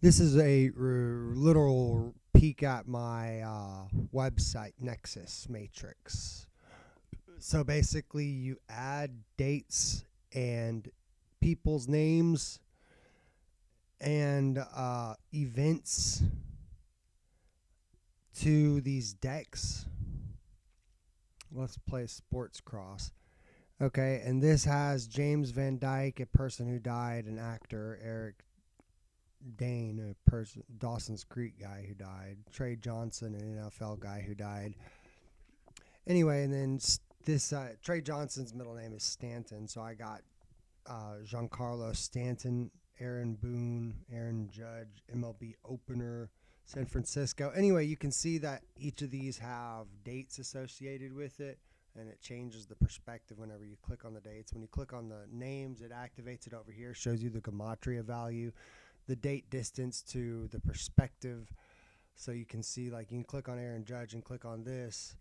This is a literal peek at my website, Nexus Matrix. So basically, you add dates and people's names and events to these decks. Let's play Sports Cross. Okay, and this has James Van Dyke, a person who died, an actor, Eric Dane, a person, Dawson's Creek guy who died, Trey Johnson, an NFL guy who died. Anyway, and then this Trey Johnson's middle name is Stanton, so I got Giancarlo Stanton, Aaron Boone, Aaron Judge, MLB opener, San Francisco. Anyway, you can see that each of these have dates associated with it, and it changes the perspective whenever you click on the dates. When you click on the names, it activates it over here, shows you the gematria value, the date distance to the perspective. So you can see, like, you can click on Aaron Judge and click on this,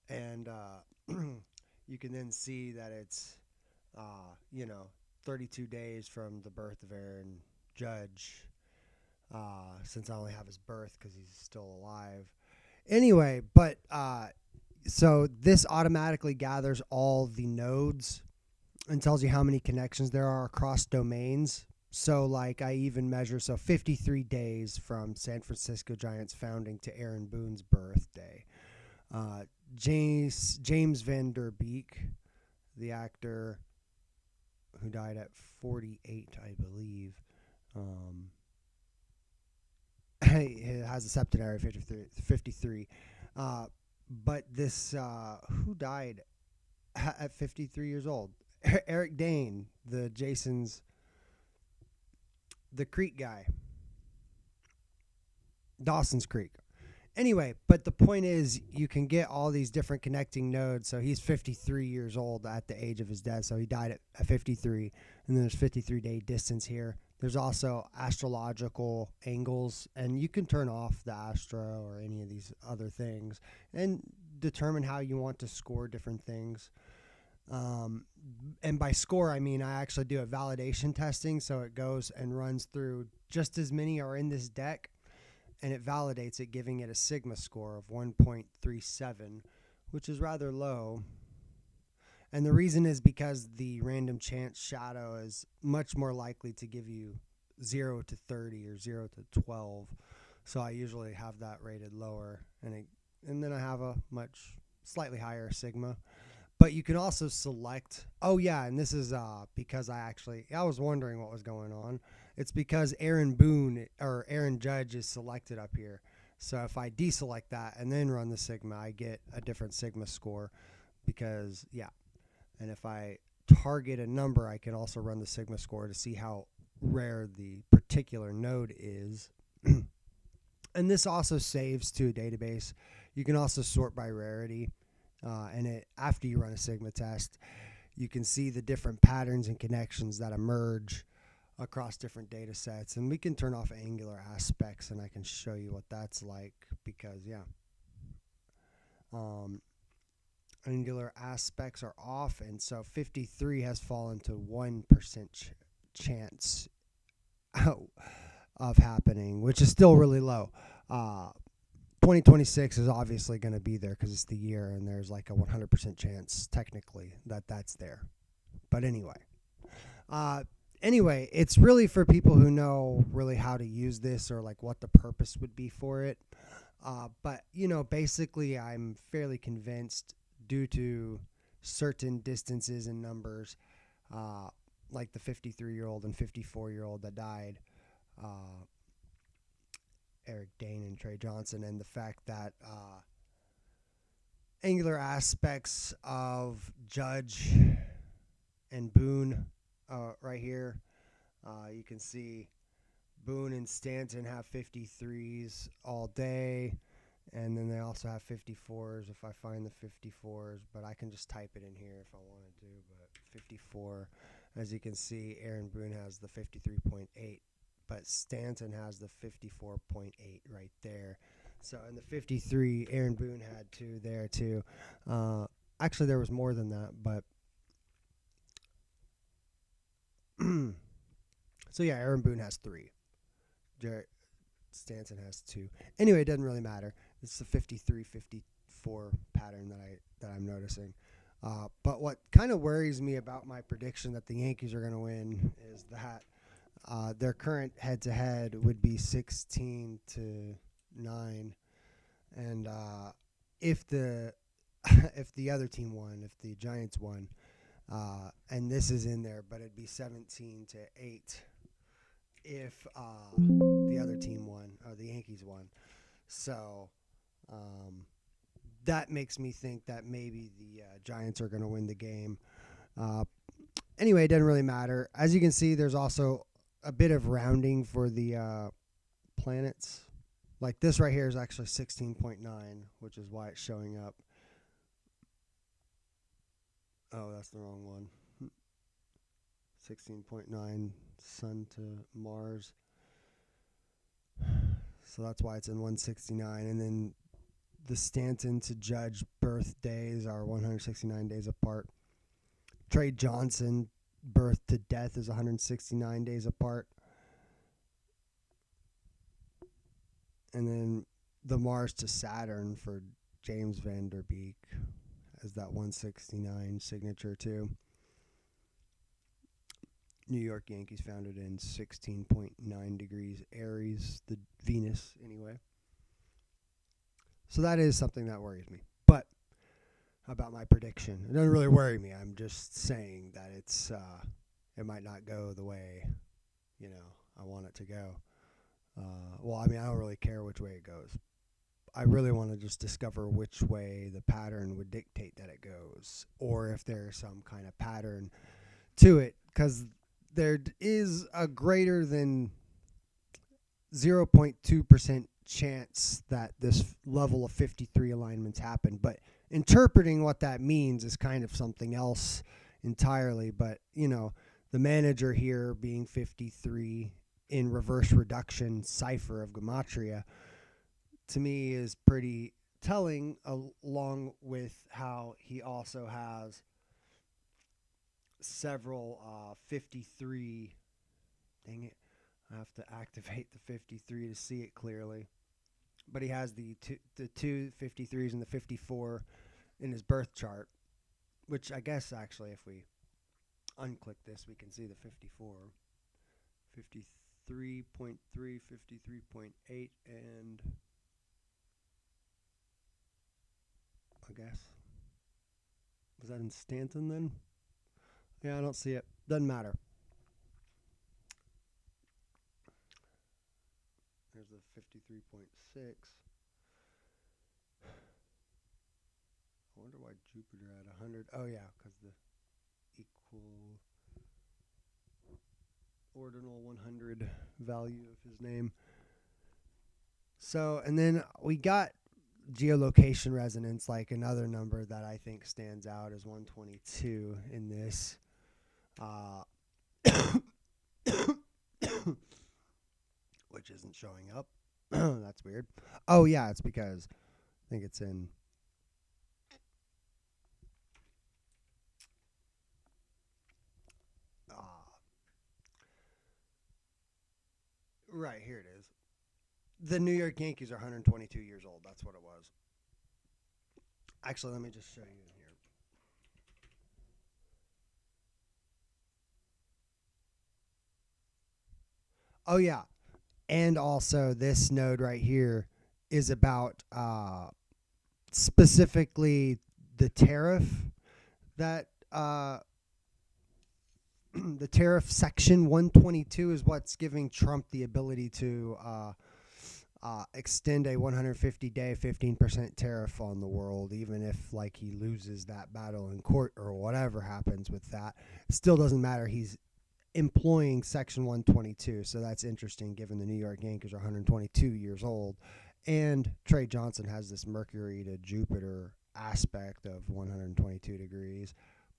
and you can then see that it's, 32 days from the birth of Aaron Judge, since I only have his birth because he's still alive. Anyway, but so this automatically gathers all the nodes and tells you how many connections there are across domains. So, like, I even measure, 53 days from San Francisco Giants founding to Aaron Boone's birthday. James Van Der Beek, the actor who died at 48, I believe, it has a septenary 53. But this, who died at 53 years old? Eric Dane, the Creek guy. Dawson's Creek. Anyway, but the point is, you can get all these different connecting nodes. So he's 53 years old at the age of his death. So he died at 53, and then there's 53-day distance here. There's also astrological angles, and you can turn off the astro or any of these other things and determine how you want to score different things. And by score, I mean I actually do a validation testing, so it goes and runs through just as many are in this deck, and it validates it, giving it a sigma score of 1.37, which is rather low. And the reason is because the random chance shadow is much more likely to give you 0 to 30 or 0 to 12. So I usually have that rated lower, and then I have a much slightly higher sigma. But you can also select, and this is because I was wondering what was going on. It's because Aaron Boone or Aaron Judge is selected up here. So if I deselect that and then run the sigma, I get a different sigma score because, And if I target a number, I can also run the sigma score to see how rare the particular node is. And this also saves to a database. You can also sort by rarity. And after you run a sigma test, you can see the different patterns and connections that emerge across different data sets. And we can turn off angular aspects, and I can show you what that's like because, angular aspects are off, and so 53 has fallen to 1% chance of happening, which is still really low. 2026 is obviously going to be there because it's the year, and there's like a 100% chance technically that that's there. But anyway, it's really for people who know really how to use this or like what the purpose would be for it. But basically, I'm fairly convinced due to certain distances and numbers, like the 53-year-old and 54-year-old that died. Eric Dane and Trey Johnson, and the fact that angular aspects of Judge and Boone right here, you can see Boone and Stanton have 53s all day, and then they also have 54s if I find the 54s, but I can just type it in here if I wanted to. But 54, as you can see, Aaron Boone has the 53.8. But Stanton has the 54.8 right there. So in the 53, Aaron Boone had 2 there too. Actually, there was more than that, but so Aaron Boone has 3. Stanton has 2. Anyway, it doesn't really matter. It's the 53-54 pattern that I'm noticing. But what kind of worries me about my prediction that the Yankees are going to win is that their current head-to-head would be 16-9, and if the if the other team won, if the Giants won, and this is in there, but it'd be 17-8 if the other team won or the Yankees won. So that makes me think that maybe the Giants are going to win the game. Anyway, it doesn't really matter. As you can see, there's also a bit of rounding for the planets. Like this right here is actually 16.9, which is why it's showing up. Oh, that's the wrong one. 16.9 Sun to Mars. So that's why it's in 169. And then the Stanton to Judge birthdays are 169 days apart. Trey Johnson birth to death is 169 days apart. And then the Mars to Saturn for James Van Der Beek has that 169 signature too. New York Yankees founded in 16.9 degrees Aries, the Venus anyway. So that is something that worries me. But about my prediction, it doesn't really worry me. I'm just saying that it might not go the way, I want it to go. Well, I mean, I don't really care which way it goes. I really want to just discover which way the pattern would dictate that it goes, or if there's some kind of pattern to it, because there is a greater than 0.2% chance that this level of 53 alignments happen. But interpreting what that means is kind of something else entirely. But, the manager here being 53 in reverse reduction cipher of gematria, to me is pretty telling, along with how he also has several 53. Dang it. I have to activate the 53 to see it clearly. But he has the two 53s and the 54 in his birth chart, which I guess actually if we unclick this, we can see the 54. 53.3, 53.8, and I guess. Was that in Stanton then? Yeah, I don't see it. Doesn't matter. There's the 53.6. I wonder why Jupiter had 100. Oh, yeah, because the equal ordinal 100 value of his name. So, and then we got geolocation resonance, like another number that I think stands out as 122 in this. Which isn't showing up. That's weird. Oh, yeah, it's because I think it's in. Right, here it is. The New York Yankees are 122 years old. That's what it was. Actually, let me just show you in here. Oh, yeah. And also, this node right here is about specifically the tariff that the tariff section 122 is what's giving Trump the ability to extend a 150-day 15% tariff on the world, even if like he loses that battle in court or whatever happens with that. It still doesn't matter. He's employing section 122, so that's interesting given the New York Yankees are 122 years old, and Trey Johnson has this Mercury to Jupiter aspect of 122 degrees,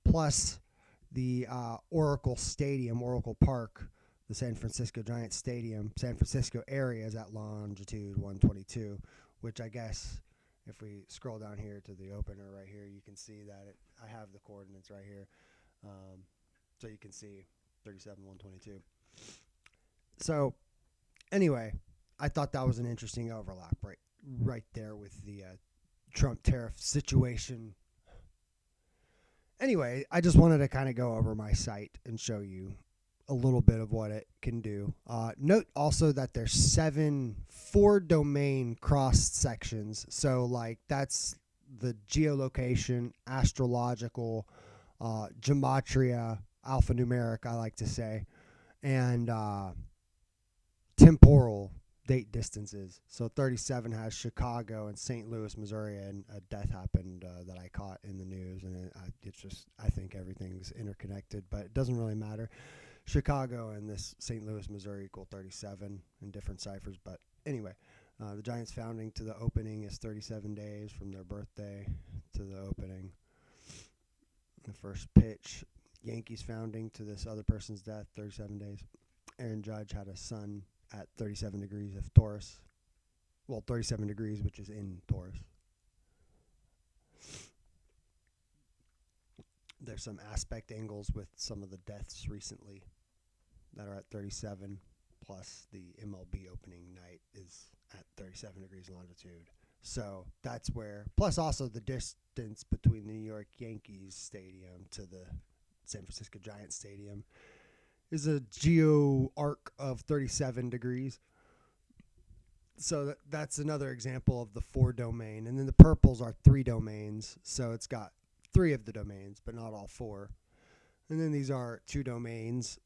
plus the Oracle Park, the San Francisco Giants Stadium, San Francisco area is at longitude 122, which I guess if we scroll down here to the opener right here, you can see that I have the coordinates right here, so you can see 37, 122. So Anyway, I thought that was an interesting overlap right there with the Trump tariff situation. Anyway, I just wanted to kind of go over my site and show you a little bit of what it can do. Note also that there's 4 domain cross sections. So like that's the geolocation, astrological, gematria, alphanumeric, I like to say, and temporal date distances. So 37 has Chicago and St. Louis, Missouri, and a death happened that I caught in the news, and it's just, I think everything's interconnected, but it doesn't really matter. Chicago and this St. Louis, Missouri equal 37 in different ciphers, but anyway, the Giants' founding to the opening is 37 days from their birthday to the opening. The first pitch, Yankees founding to this other person's death, 37 days. Aaron Judge had a son at 37 degrees of Taurus. Well, 37 degrees, which is in Taurus. There's some aspect angles with some of the deaths recently that are at 37, plus the MLB opening night is at 37 degrees longitude. So that's where, plus also the distance between the New York Yankees stadium to the San Francisco Giants stadium is a geo arc of 37 degrees. So that's another example of the 4 domain. And then the purples are 3 domains. So it's got 3 of the domains, but not all 4. And then these are 2 domains.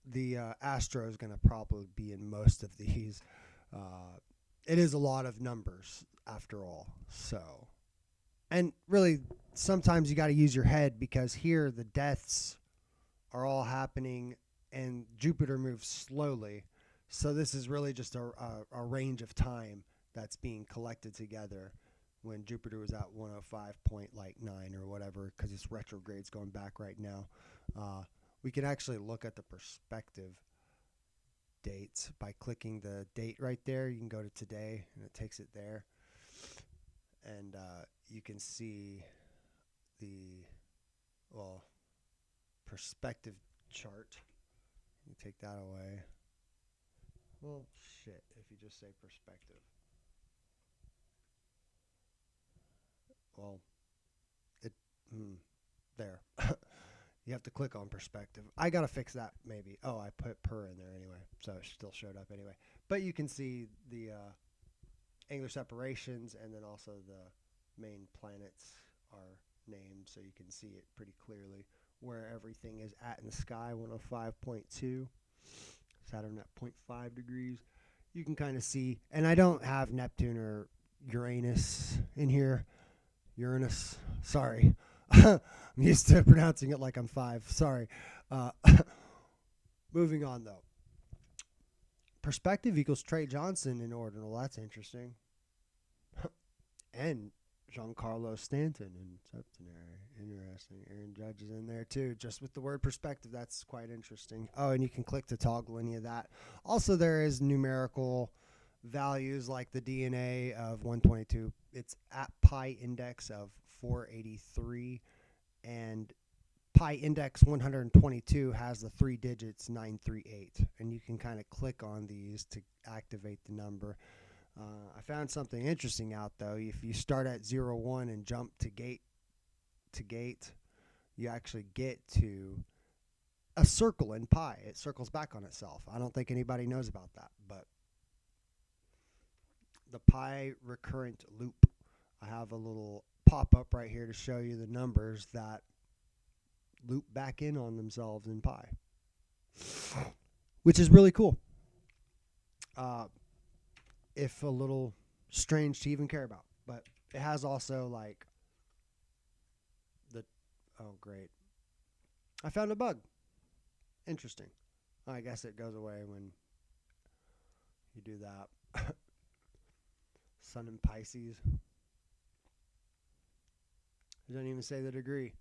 The Astro is going to probably be in most of these. It is a lot of numbers after all. So, and really, sometimes you got to use your head, because here the deaths are all happening and Jupiter moves slowly. So this is really just a range of time that's being collected together when Jupiter was at 105.9 or whatever, because it's retrogrades going back right now. We can actually look at the perspective dates by clicking the date right there. You can go to today and it takes it there. And you can see the, perspective chart. You take that away. Well, shit, if you just say perspective. Well, there. You have to click on perspective. I got to fix that maybe. Oh, I put per in there anyway, so it still showed up anyway. But you can see the angular separations, and then also the main planets are named, so you can see it pretty clearly where everything is at in the sky. 105.2, Saturn at 0.5 degrees. You can kind of see, and I don't have Neptune or Uranus in here. Uranus, sorry. I'm used to pronouncing it like I'm 5. Sorry. Moving on, though. Perspective equals Trey Johnson in ordinal. That's interesting. And Giancarlo Stanton in septenary. Interesting. Aaron Judge is in there, too. Just with the word perspective, that's quite interesting. Oh, and you can click to toggle any of that. Also, there is numerical values like the DNA of 122. It's at pi index of 483, and pi index 122 has the 3 digits 938, and you can kind of click on these to activate the number. I found something interesting out, though. If you start at 01 and jump to gate, you actually get to a circle in pi. It circles back on itself. I don't think anybody knows about that, but the pi recurrent loop. I have a little pop-up right here to show you the numbers that loop back in on themselves in pi, which is really cool. If a little strange to even care about, but it has also like oh great, I found a bug. Interesting. I guess it goes away when you do that. Sun in Pisces. It doesn't even say the degree.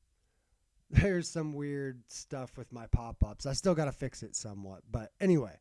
There's some weird stuff with my pop-ups. I still got to fix it somewhat. But anyway,